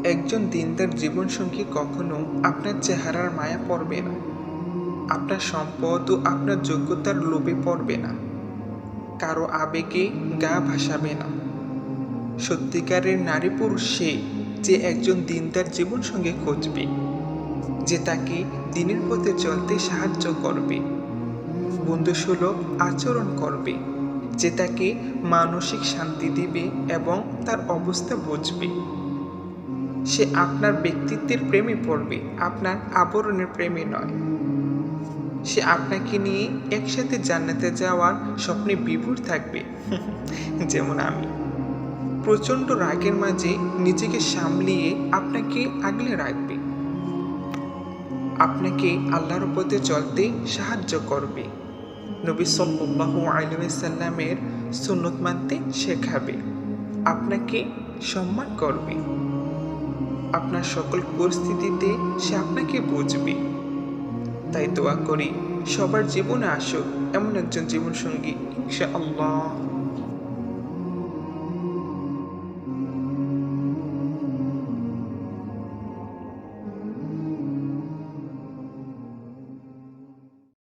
একজন দিনদার জীবনসঙ্গী কখনো আপনার চেহারার মায়া পড়বে না, আপনার সম্পদ ও আপনার যোগ্যতার লোভে পড়বে না, কারো আবেগে গা ভাসাবে না। সত্যিকারের নারী পুরুষ সে যে একজন দিনদার জীবনসঙ্গী খুঁজবে, যে তাকে দিনের পথে চলতে সাহায্য করবে, বন্ধুসুলভ আচরণ করবে, যে তাকে মানসিক শান্তি দিবে এবং তার অবস্থা বুঝবে। সে আপনার ব্যক্তিত্বের প্রেমে পড়বে, আপনার আবরণের প্রেমে নয়। সে আপনাকে নিয়ে একসাথে জান্নাতে যাওয়ার স্বপ্নে বিভোর থাকবে। যেমন আমি প্রচণ্ড রাগের মাঝে নিজেকে সামলিয়ে আপনাকে আগলে রাখবে, আপনাকে আল্লাহর পথে চলতে সাহায্য করবে, নবী সাল্লাল্লাহু আলাইহি ওয়াসাল্লামের সুন্নত মানতে শেখাবে, আপনাকে সম্মান করবে, আপনার সকল পরিস্থিতিতে সে আপনাকে বুঝবে। তাই দোয়া করি সবার জীবনে আসুক এমন একজন জীবনসঙ্গী, ইনশাআল্লাহ।